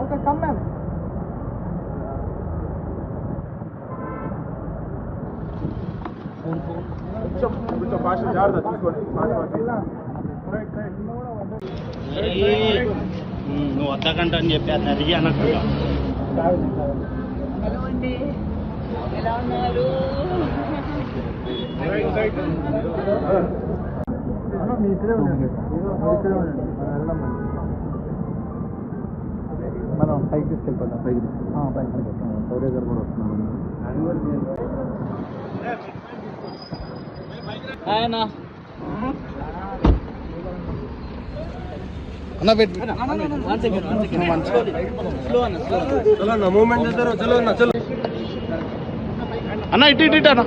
Okay, come ma'am. కొంచెం భాష జాగ్రత్త తీసుకోండి. నువ్వు వద్దకంట అని చెప్పి అది అడిగి అనకుండా. హలో అండి, ఎలా ఉన్నారు? మనం పైకి తీసుకెళ్ళిపోతాం. పైకి సౌర్య గారు కూడా వస్తున్నాం. ఆయన అన్న పెట్టి మూమెంట్ చేస్తారు. చలో అన్న, చలో అన్న ఇటు ఇటు అన్న.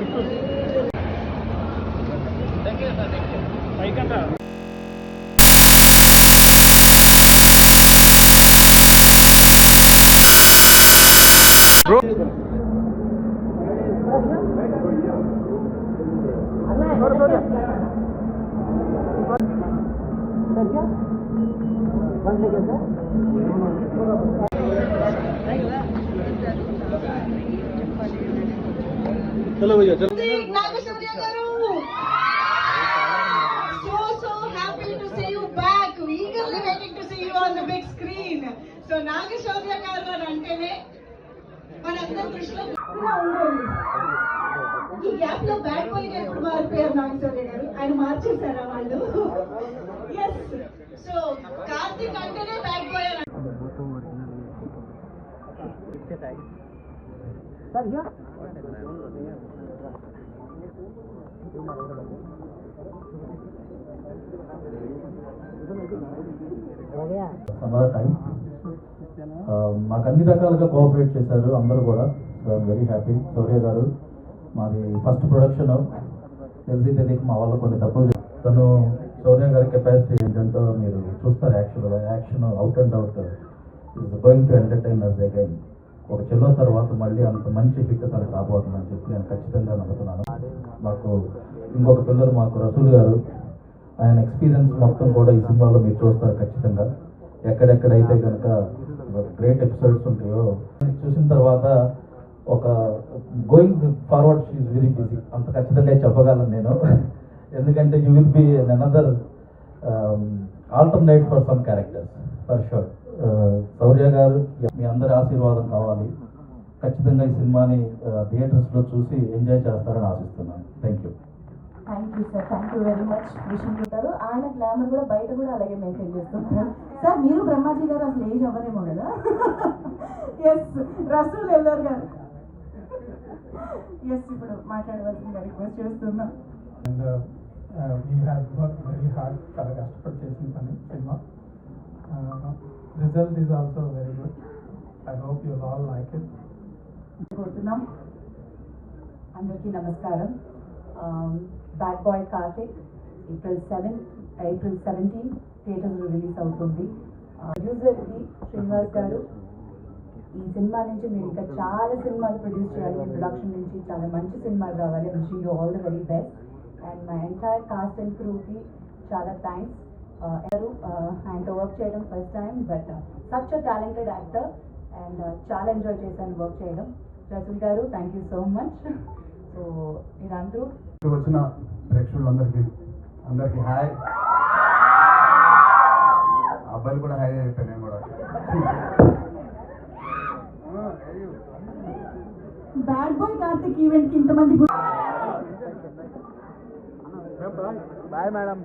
चलो भैया चलो. Nagashaurya garu, so happy to see you back. Eagerly waiting to see you on the big screen. So Nagashaurya garu antene మనందరం దృష్టిలో ఇలా ఉండండి. ఈ గ్యాప్ లో బ్యాడ్ బాయ్ గా ఎప్పుడు మారిపోయారు నాగశౌర్య గారు? ఆయన మార్చేశారా వాళ్ళు? ఎస్. సో కార్తీక్ అంటేనే బ్యాడ్ బాయ్ అని. మాకు అన్ని రకాలుగా కోఆపరేట్ చేశారు అందరూ కూడా. So I'm very happy. Shaurya garu మాది ఫస్ట్ ప్రొడక్షన్, తెలిసి తెలియక మా వల్ల కొన్ని తప్పులు. తను సౌర్య గారి కెపాసిటీ ఏంటంటే మీరు చూస్తారు. Action out and out is going to entertain us again. ఒక చెల్లో తర్వాత మళ్ళీ అంత మంచి హిట్ తనకు రాబోతుందని చెప్పి నేను ఖచ్చితంగా నమ్ముతున్నాను. మాకు ఇంకొక పిల్లలు మాకు రసూల్ గారు, ఆయన ఎక్స్పీరియన్స్ మొత్తం కూడా ఈ సినిమాలో మీరు చూస్తారు ఖచ్చితంగా. ఎక్కడెక్కడైతే కనుక గ్రేట్ ఎపిసోడ్స్ ఉంటాయో చూసిన తర్వాత ఒక going forward she is very busy అంత ఖచ్చితంగా చెప్పగలను నేను. ఎందుకంటే you will be another alternate for some characters for sure. Shaurya garu మీ అందరి ఆశీర్వాదం కావాలి. ఖచ్చితంగా ఈ సినిమాని థియేటర్స్లో చూసి ఎంజాయ్ చేస్తారని ఆశిస్తున్నాను. Thank you. Thank you sir, thank you very much. విషయం ఉంటారు ఆయన గ్లామర్ కూడా బయట కూడా అలాగే మెయింటైన్ చేస్తుంటారు. సార్ మీరు బ్రహ్మాజీ గారు అసలు ఏజ్ అవ్వరేమో కదా? ఎస్, రసూల్ వెళ్ళారు గారు. ఎస్, ఇప్పుడు మాట్లాడవలసిందిగా రిక్వెస్ట్ చేస్తున్నాం. And we have work very hard. చాలా కష్టపడి చేసిన పని cinema. Result is also very good. I hope you all like it. కోరుతున్నాం. అందరికీ నమస్కారం. బ్యాడ్ బాయ్ కార్తిక్ April 17 థియేటర్స్లో రిలీజ్ అవుతుంది. ప్రొడ్యూసర్కి శ్రీనివాస్ గారు, ఈ సినిమా నుంచి మీరు ఇంకా చాలా సినిమాలు ప్రొడ్యూస్ చేయాలి. మీ ప్రొడక్షన్ నుంచి చాలా మంచి సినిమాలు రావాలి. Wishing you all the very best. And my entire cast and క్రూకి చాలా థ్యాంక్స్. ఆయనతో వర్క్ చేయడం first time, but such a talented actor and చాలా ఎంజాయ్ చేశాను వర్క్ చేయడం. Rasool garu, thank you so much. So మీరందరూ వచ్చిన ప్రేక్షకులందరికీ హాయ్. అబ్బాయిలు కూడా హాయ్ అయిపోయాను. నేను కూడా బ్యాడ్ బాయ్ కార్తిక్ ఈవెంట్కి ఇంతమంది బాయ్ మేడం.